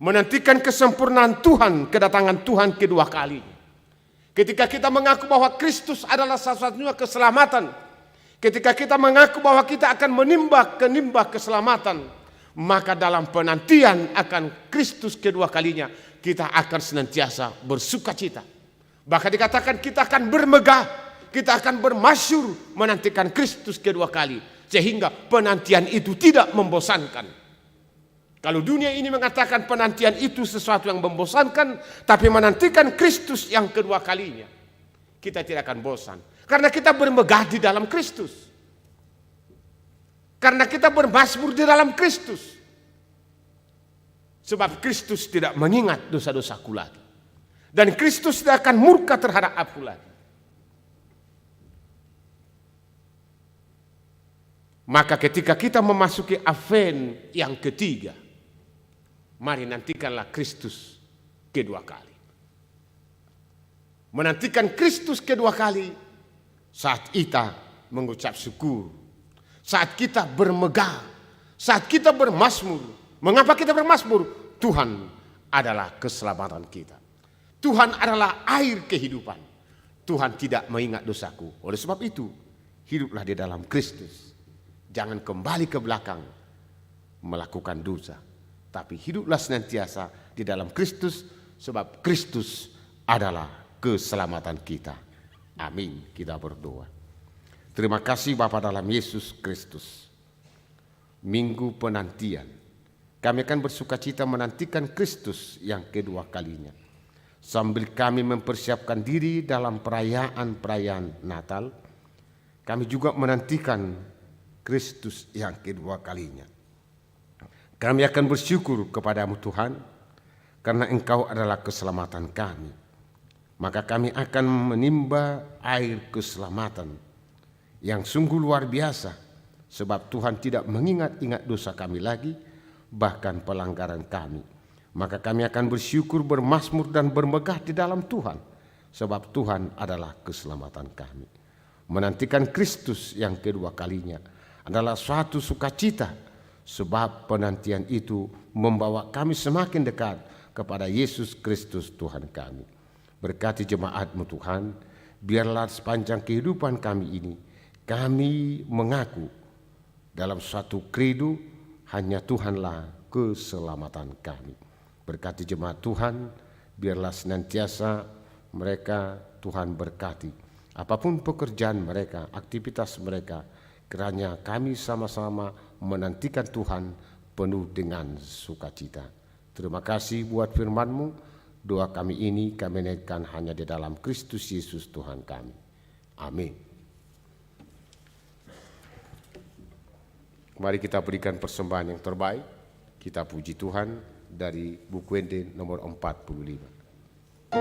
S4: Menantikan kesempurnaan Tuhan, kedatangan Tuhan kedua kalinya. Ketika kita mengaku bahwa Kristus adalah satu-satunya keselamatan, ketika kita mengaku bahwa kita akan menimba keselamatan, maka dalam penantian akan Kristus kedua kalinya, kita akan senantiasa bersukacita. Bahkan dikatakan kita akan bermegah, kita akan bermasyur menantikan Kristus kedua kali, sehingga penantian itu tidak membosankan. Kalau dunia ini mengatakan penantian itu sesuatu yang membosankan, tapi menantikan Kristus yang kedua kalinya, kita tidak akan bosan. Karena kita bermegah di dalam Kristus. Karena kita bermazmur di dalam Kristus. Sebab Kristus tidak mengingat dosa-dosaku lagi. Dan Kristus tidak akan murka terhadap aku lagi. Maka ketika kita memasuki Advent yang ketiga, mari nantikanlah Kristus kedua kali. Menantikan Kristus kedua kali saat kita mengucap syukur, saat kita bermegah, saat kita bermazmur. Mengapa kita bermazmur? Tuhan adalah keselamatan kita. Tuhan adalah air kehidupan. Tuhan tidak mengingat dosaku. Oleh sebab itu, hiduplah di dalam Kristus. Jangan kembali ke belakang melakukan dosa. Tapi hiduplah senantiasa di dalam Kristus, sebab Kristus adalah keselamatan kita. Amin. Kita berdoa. Terima kasih Bapa dalam Yesus Kristus. Minggu penantian, kami akan bersukacita menantikan Kristus yang kedua kalinya. Sambil kami mempersiapkan diri dalam perayaan Natal, kami juga menantikan Kristus yang kedua kalinya. Kami akan bersyukur kepadamu Tuhan, karena Engkau adalah keselamatan kami. Maka kami akan menimba air keselamatan yang sungguh luar biasa, sebab Tuhan tidak mengingat-ingat dosa kami lagi, bahkan pelanggaran kami. Maka kami akan bersyukur, bermazmur dan bermegah di dalam Tuhan, sebab Tuhan adalah keselamatan kami. Menantikan Kristus yang kedua kalinya adalah suatu sukacita, sebab penantian itu membawa kami semakin dekat kepada Yesus Kristus Tuhan kami. Berkati jemaat-Mu Tuhan, biarlah sepanjang kehidupan kami ini, kami mengaku dalam suatu kredo, hanya Tuhanlah keselamatan kami. Berkati jemaat Tuhan, biarlah senantiasa mereka Tuhan berkati. Apapun pekerjaan mereka, aktivitas mereka, kiranya kami sama-sama menantikan Tuhan penuh dengan sukacita. Terima kasih buat firman-Mu. Doa kami ini kami naikkan hanya di dalam Kristus Yesus Tuhan kami. Amin. Mari kita berikan persembahan yang terbaik. Kita puji Tuhan dari buku Wende nomor 45.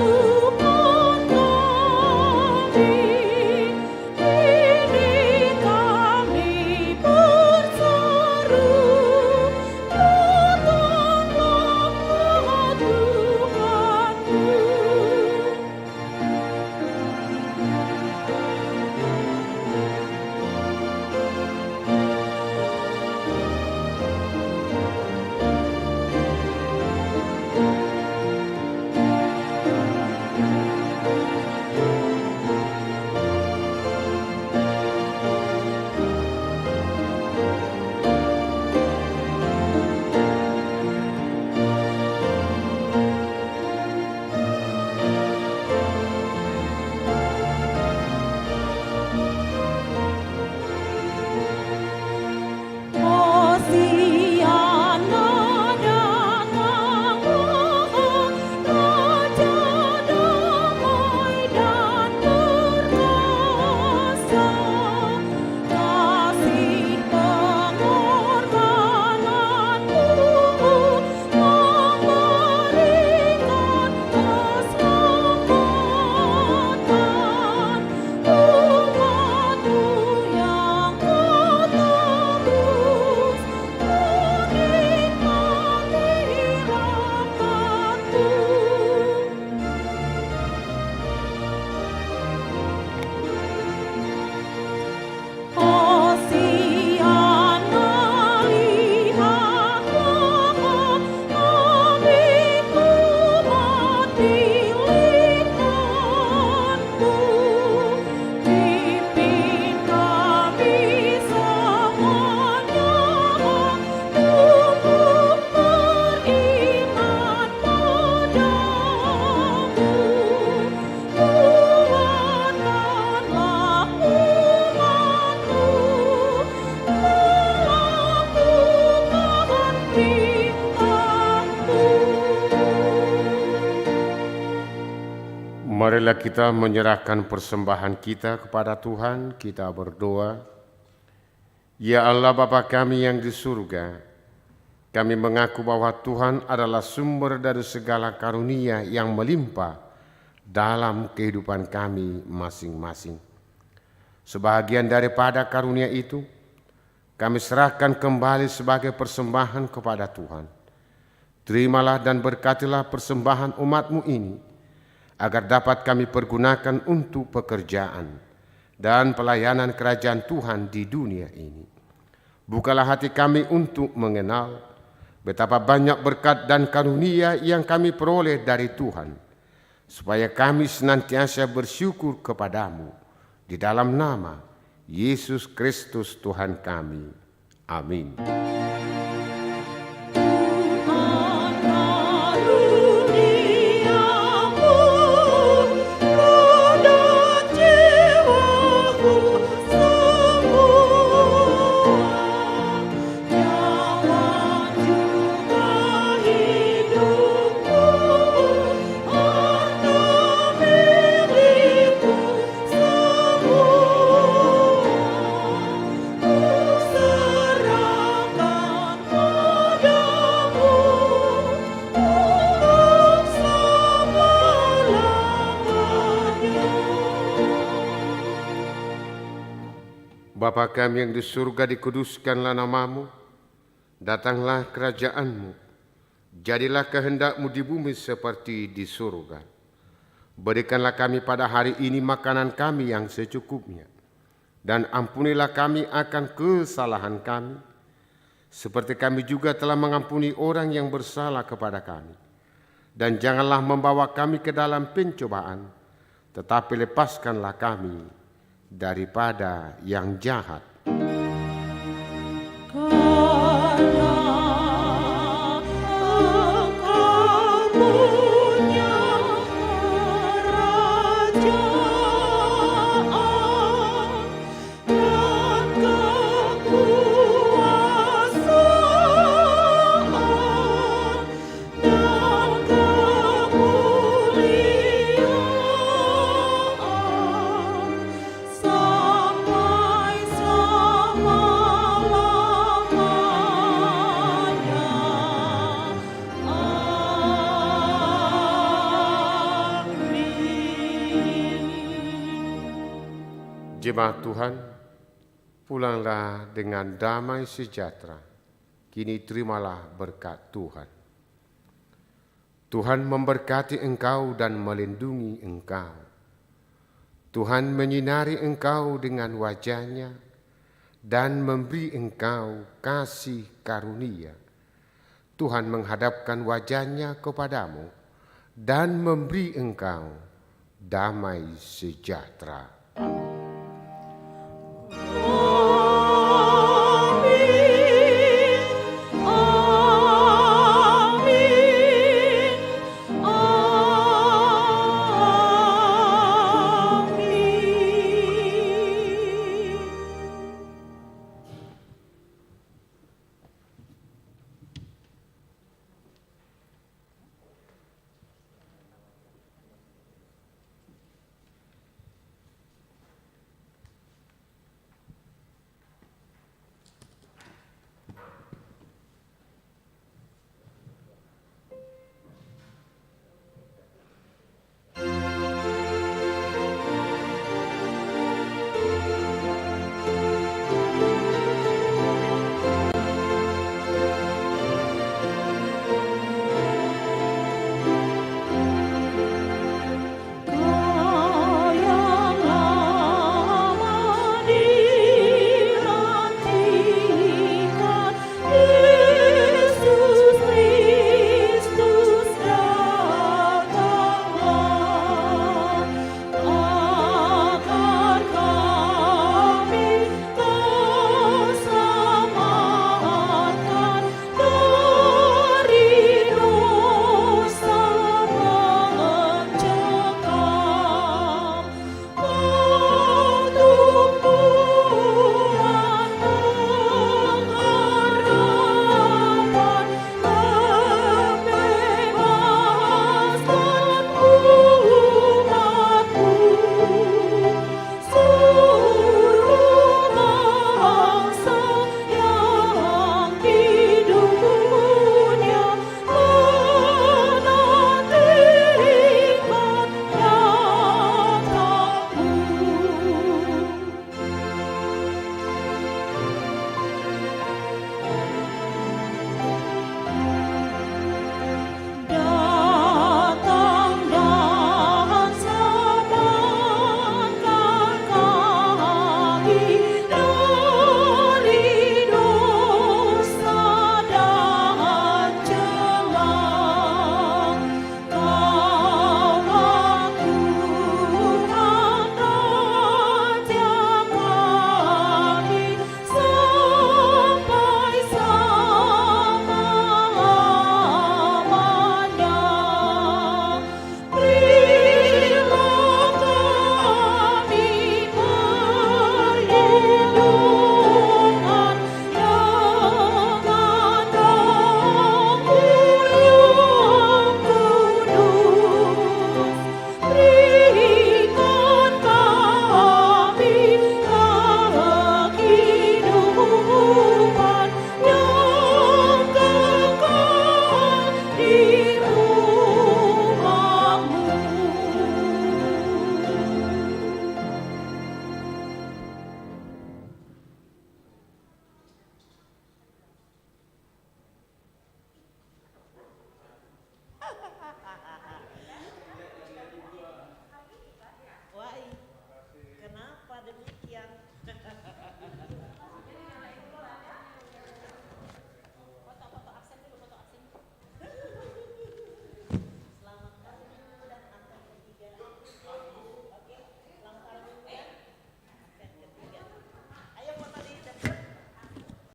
S2: Tuhan kami, ini kami berseru, datanglah Tuhanku. Hosiana datanglah Raja damai dan berkuasa, kasih pengorbananmu memberikan keselamatan. Umatmu yang kutebus menikmati rahmat-Mu. Hosiana, lihatlah kami umat pilihan-Mu. Pimpin kami semuanya untuk beriman padamu. Kuatkanlah umat-Mu melakukan perintah-Mu.
S4: Marilah kita menyerahkan persembahan kita kepada Tuhan, kita berdoa. Ya Allah Bapa kami yang di surga, kami mengaku bahwa Tuhan adalah sumber dari segala karunia yang melimpah dalam kehidupan kami masing-masing. Sebahagian daripada karunia itu, kami serahkan kembali sebagai persembahan kepada Tuhan. Terimalah dan berkatilah persembahan umat-Mu ini, agar dapat kami pergunakan untuk pekerjaan dan pelayanan kerajaan Tuhan di dunia ini. Bukalah hati kami untuk mengenal betapa banyak berkat dan karunia yang kami peroleh dari Tuhan, supaya kami senantiasa bersyukur kepadamu di dalam nama Yesus Kristus Tuhan kami. Amin.
S2: Tuhan karuniamu pada jiwaku semua, nyawa juga hidupku, harta milikku semua, ku serahkan padamu untuk selama-lamanya.
S4: Bapa kami yang di surga, dikuduskanlah namamu, datanglah kerajaanmu, jadilah kehendak-Mu di bumi seperti di surga. Berikanlah kami pada hari ini makanan kami yang secukupnya, dan ampunilah kami akan kesalahan kami, seperti kami juga telah mengampuni orang yang bersalah kepada kami. Dan janganlah membawa kami ke dalam pencobaan, tetapi lepaskanlah kami daripada yang jahat.
S2: Karena Engkau punya kerajaan dan kekuasaan dan kemuliaan sampai selamanya.
S4: Jemaat Tuhan, pulanglah dengan damai sejahtera. Kini terimalah berkat Tuhan. Tuhan memberkati engkau dan melindungi engkau. Tuhan menyinari engkau dengan wajah-Nya dan memberi engkau kasih karunia. Tuhan menghadapkan wajah-Nya kepadamu dan memberi engkau damai sejahtera.